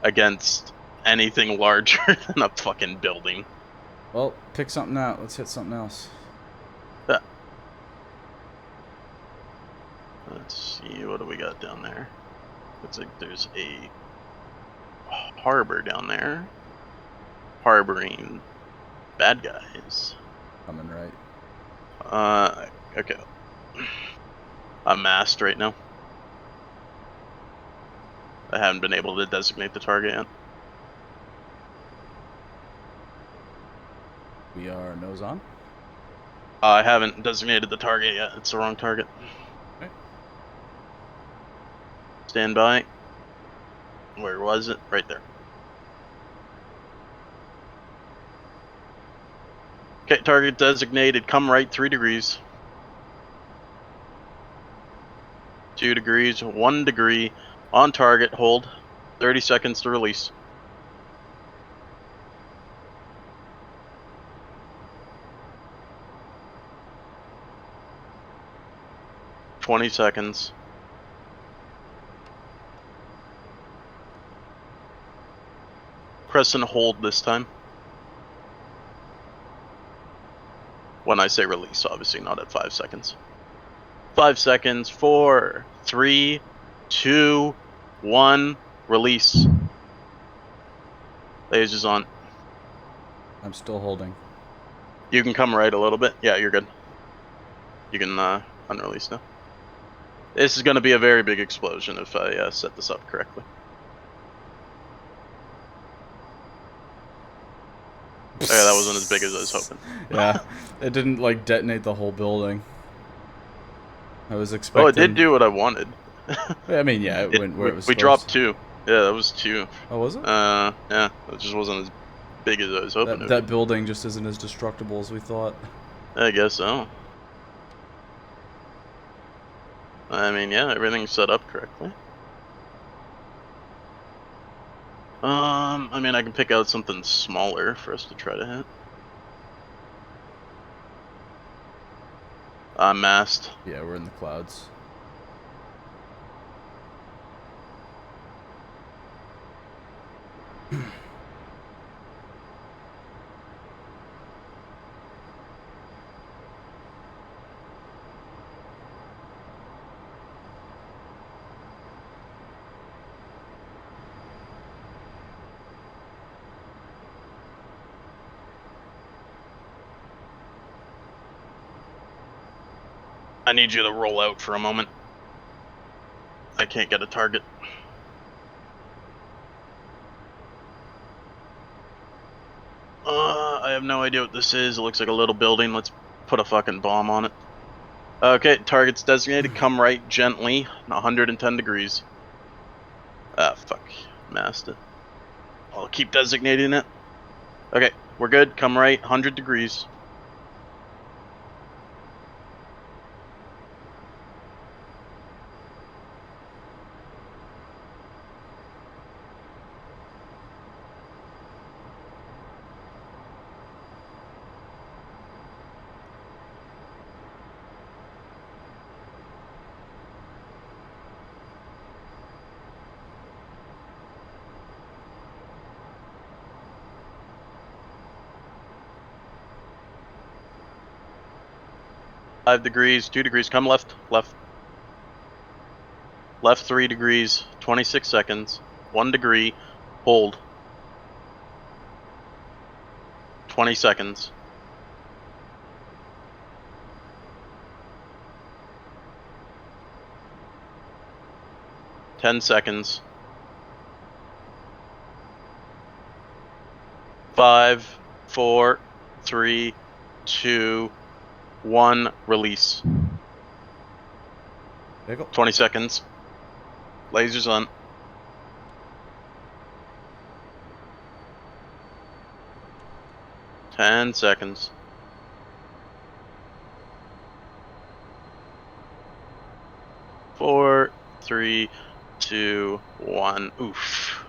against anything larger than a fucking building. Well, pick something out. Let's hit something else. Let's see, what do we got down there? Looks like there's a harbor down there. Harboring bad guys. Coming right. Okay. I'm masked right now. I haven't been able to designate the target yet. We are nose on. I haven't designated the target yet. It's the wrong target. Okay. Stand by. Where was it? Right there. Okay, target designated. Come right 3 degrees. 2 degrees. 1 degree. On target. Hold. 30 seconds to release. $20 seconds. Press and hold this time. When I say release, obviously not at 5 seconds. 5 seconds. 4, 3, 2, 1. Release. Lasers on. I'm still holding. You can come right a little bit. Yeah, you're good. You can unrelease now. This is going to be a very big explosion if I set this up correctly. Okay, that wasn't as big as I was hoping. Yeah, it didn't like detonate the whole building. I was expecting. Oh, it did do what I wanted. I mean, yeah, it went where it was We supposed dropped to. 2. Yeah, that was 2. Oh, was it? Yeah, it just wasn't as big as I was hoping it would That building just isn't as destructible as we thought. I guess so. I mean, yeah, everything's set up correctly. I mean, I can pick out something smaller for us to try to hit. Mast. Yeah, we're in the clouds. I need you to roll out for a moment. I can't get a target. I have no idea what this is. It looks like a little building. Let's put a fucking bomb on it. Okay, target's designated. Come right gently. 110 degrees. Ah, fuck. Masked it. I'll keep designating it. Okay, we're good. Come right. 100 degrees. Five degrees, 2 degrees. Come left, left. Left 3 degrees, 26 seconds. 1 degree. Hold. 20 seconds. $10. 5, 4, 3, 2, 1. Release. There you go. 20 seconds. Lasers on. $10 seconds. 4, 3, 2, 1. Oof.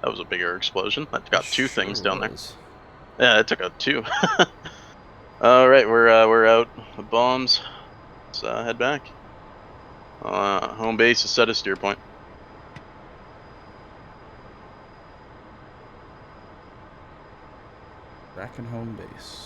That was a bigger explosion. That got 2 things down there. Yeah, it took out 2. All right, we're out with bombs. Let's head back. Home base is set a steer point. Back in home base.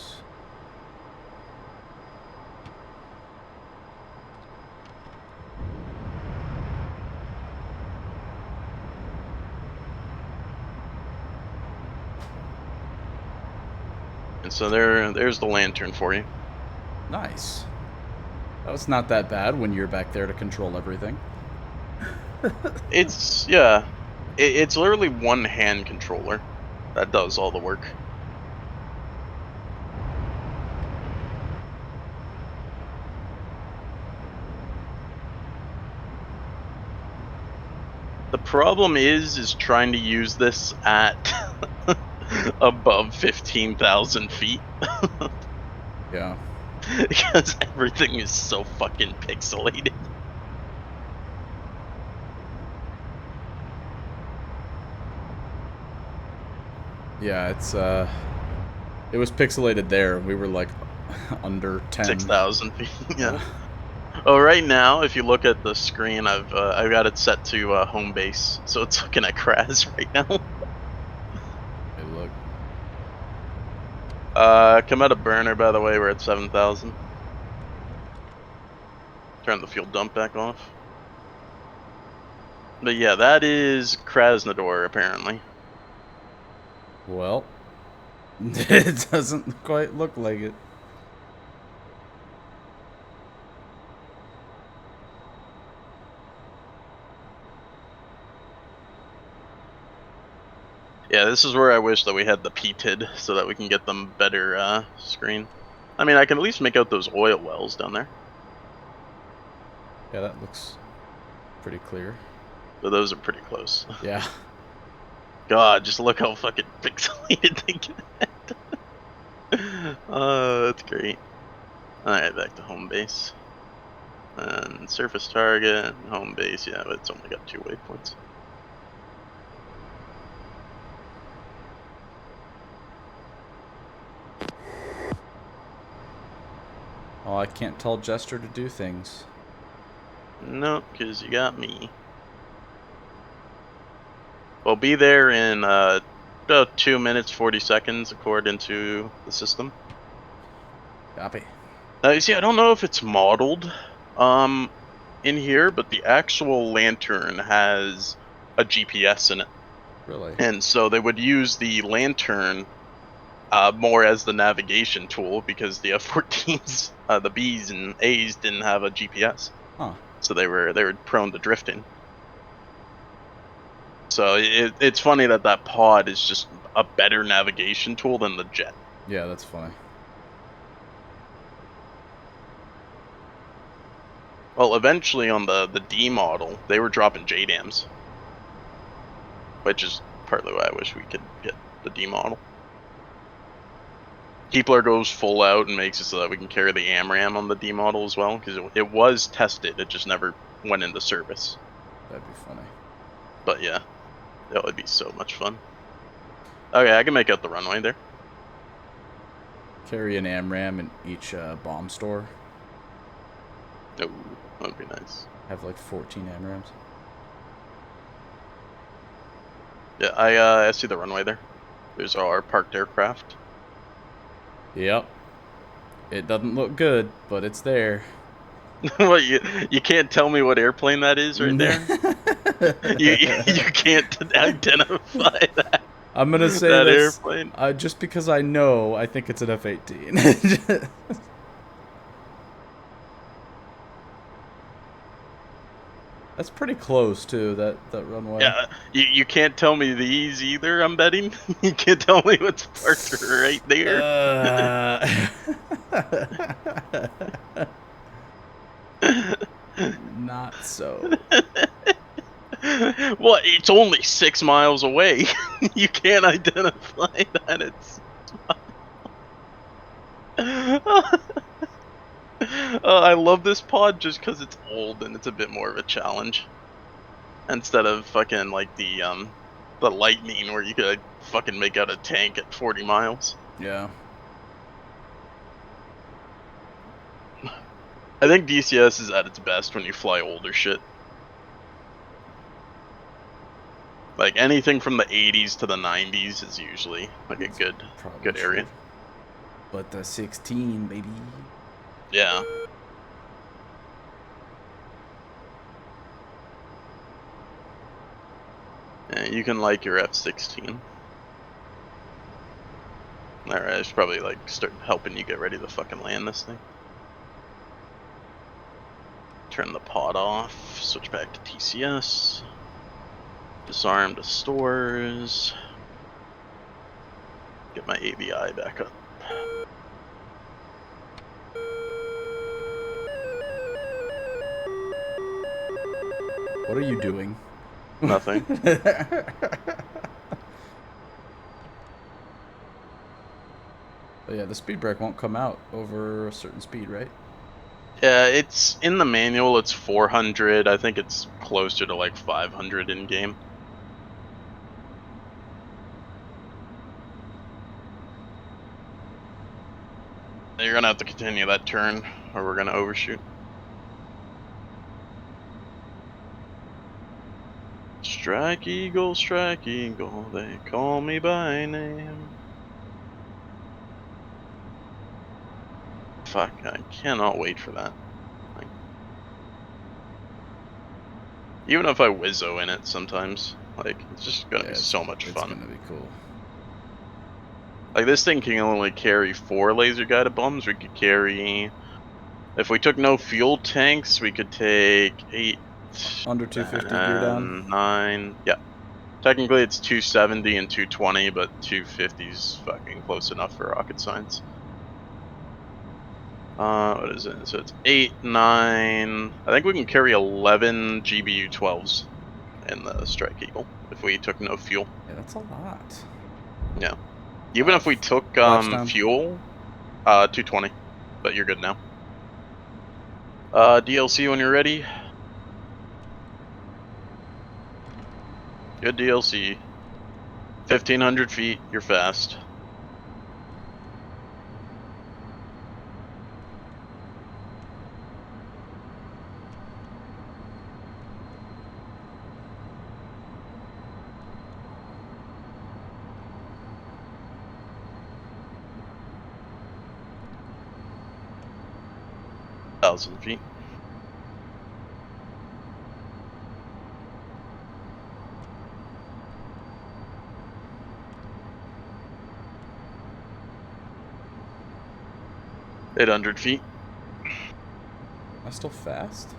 And so there's the lantern for you. Nice. That was not that bad when you're back there to control everything. It's yeah, it's literally one hand controller that does all the work. The problem is trying to use this at above 15,000 feet. Yeah. Because everything is so fucking pixelated. Yeah, it's it was pixelated there. We were like under 10. 6,000 feet. Yeah. Yeah. Oh, right now, if you look at the screen, I've got it set to home base, so it's looking at Kraz right now. Hey, look. Come out of burner, by the way, we're at 7,000. Turn the fuel dump back off. But yeah, that is Krasnodar, apparently. Well, it doesn't quite look like it. Yeah, this is where I wish that we had the PTID, so that we can get them better screen. I mean, I can at least make out those oil wells down there. Yeah, that looks pretty clear. But those are pretty close. Yeah. God, just look how fucking pixelated they get. Oh, that's great. Alright, back to home base. And surface target, home base, yeah, but it's only got 2 waypoints. Oh, I can't tell Jester to do things. Nope, because you got me. We'll be there in about 2 minutes, 40 seconds, according to the system. Copy. You see, I don't know if it's modeled in here, but the actual lantern has a GPS in it. Really? And so they would use the lantern more as the navigation tool because the F-14s, the Bs and As didn't have a GPS, Huh. so they were prone to drifting. So it's funny that that pod is just a better navigation tool than the jet. Yeah, that's funny. Well, eventually on the D model, they were dropping JDAMs, which is partly why I wish we could get the D model. Kepler goes full out and makes it so that we can carry the AMRAM on the D model as well, because it was tested, it just never went into service. That'd be funny. But yeah, that would be so much fun. Okay, I can make out the runway there. Carry an AMRAM in each bomb store. Oh, that would be nice. Have like 14 AMRAMs. Yeah, I see the runway there. There's our parked aircraft. Yep. It doesn't look good, but it's there. What, you can't tell me what airplane that is right there? you can't identify that. I'm gonna say that that's airplane. just because I know. I think it's an F-18. That's pretty close too. That runway. Yeah, you can't tell me these either. I'm betting you can't tell me what's parked right there. Not so. Well, it's only 6 miles away. You can't identify that it's. I love this pod just because it's old and it's a bit more of a challenge. Instead of fucking like the Lightning where you could fucking make out a tank at 40 miles. Yeah. I think DCS is at its best when you fly older shit. Like anything from the 80s to the 90s is usually like a good area. But the 16, baby. Yeah. Yeah, you can like your F-16. Alright, I should probably like start helping you get ready to fucking land this thing. Turn the pod off, switch back to TCS. Disarm the stores. Get my AVI back up. What are you doing? Nothing. But yeah, the speed brake won't come out over a certain speed, right? Yeah, it's in the manual, it's 400. I think it's closer to like 500 in game. You're gonna have to continue that turn, or we're gonna overshoot. Strike Eagle, they call me by name. Fuck, I cannot wait for that. Like, even if I Wizzo in it sometimes, like, it's just gonna be so much fun. It's gonna be cool. Like, this thing can only carry 4 laser guided bombs. We could carry, if we took no fuel tanks, we could take 8, Under 250 gear down. 9. Yeah, technically it's 270 and 220, but 250's fucking close enough for rocket science. What is it? So it's 8, 9. I think we can carry 11 GBU 12s in the Strike Eagle if we took no fuel. Yeah, that's a lot. Yeah. Even if we took fuel, 220. But you're good now. DLC when you're ready. Good DLC. 1,500 feet, you're fast. Thousand feet. Am 800 feet. Am I still fast?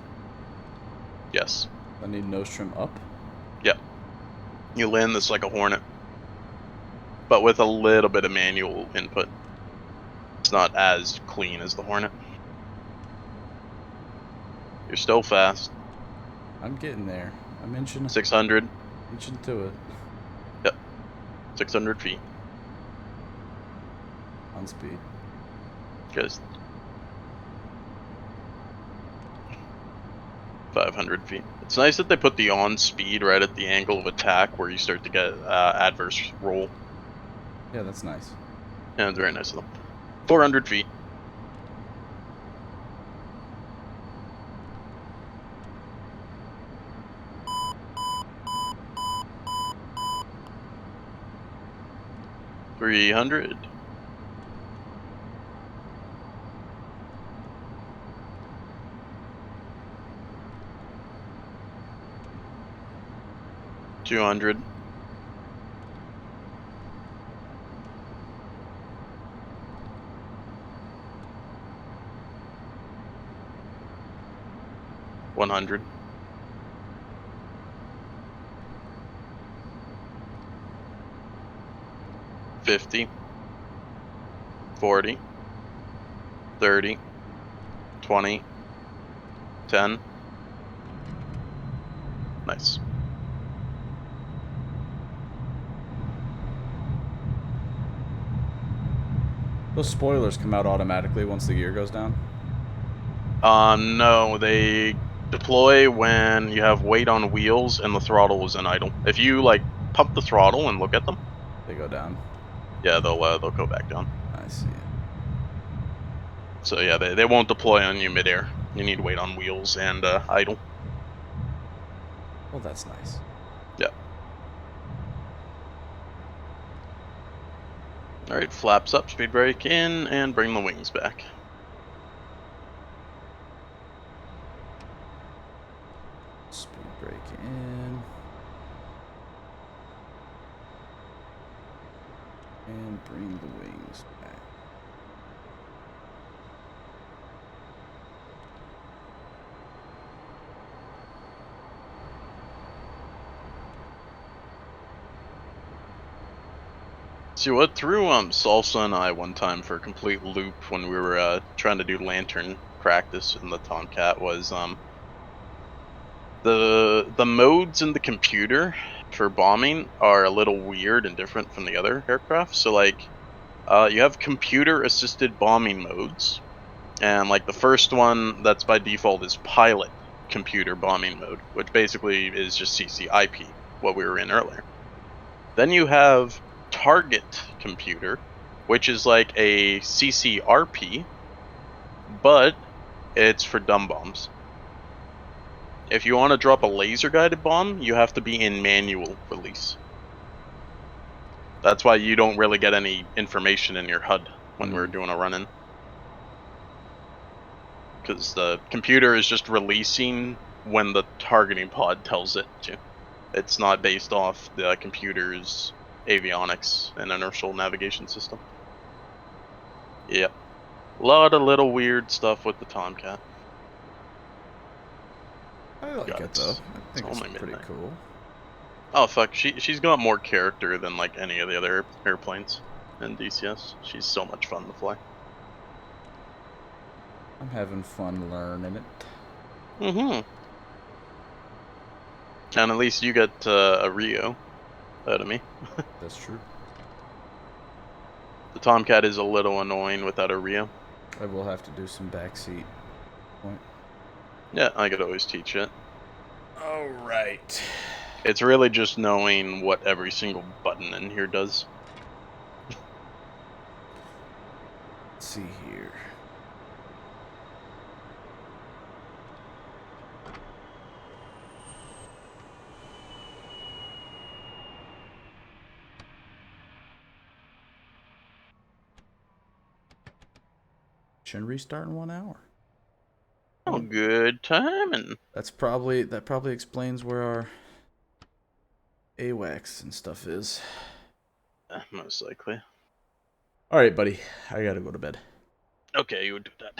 Yes. I need nose trim up. Yep. You land this like a Hornet, but with a little bit of manual input. It's not as clean as the Hornet. You're still fast. I'm getting there. I'm inching. 600. Inching to it. Yep. 600 feet. On speed. Just 500 feet. It's nice that they put the on speed right at the angle of attack where you start to get adverse roll. Yeah, that's nice. Yeah, it's very nice of them. 400 feet. $300. $200. $100. $50. $40. $30. $20. $10. Nice. Those spoilers come out automatically once the gear goes down? No, they deploy when you have weight on wheels and the throttle is in idle. If you like pump the throttle and look at them, They go down. yeah, they'll go back down. I see. So yeah, they won't deploy on you midair. You need weight on wheels and idle. Well, that's nice. Yeah. All right, flaps up, speed brake in, and bring the wings back. Speed brake in. And bring the wings back. See what threw Salsa and I one time for a complete loop when we were trying to do lantern practice in the TOMCAT was the modes in the computer for bombing are a little weird and different from the other aircraft. So like you have computer assisted bombing modes, and like the first one that's by default is pilot computer bombing mode, which basically is just CCIP, what we were in earlier. Then you have target computer, which is like a CCRP, but it's for dumb bombs. If you want to drop a laser-guided bomb, you have to be in manual release. That's why you don't really get any information in your HUD when we're doing a run-in. Because the computer is just releasing when the targeting pod tells it to. It's not based off the computer's avionics and inertial navigation system. Yep. A lot of little weird stuff with the TOMCAT. I like God, it though. I think it's only pretty midnight. cool. Oh fuck, she's got more character than like any of the other airplanes in DCS. She's so much fun to fly. I'm having fun learning it. Mm-hmm. And at least you get a Rio out of me. That's true. The TOMCAT is a little annoying without a Rio. I will have to do some backseat point. Yeah, I could always teach it. All right. It's really just knowing what every single button in here does. Let's see here. Should restart in 1 hour. Oh, good timing. That probably explains where our AWACS and stuff is. Most likely. All right, buddy. I gotta go to bed. Okay, you would do that.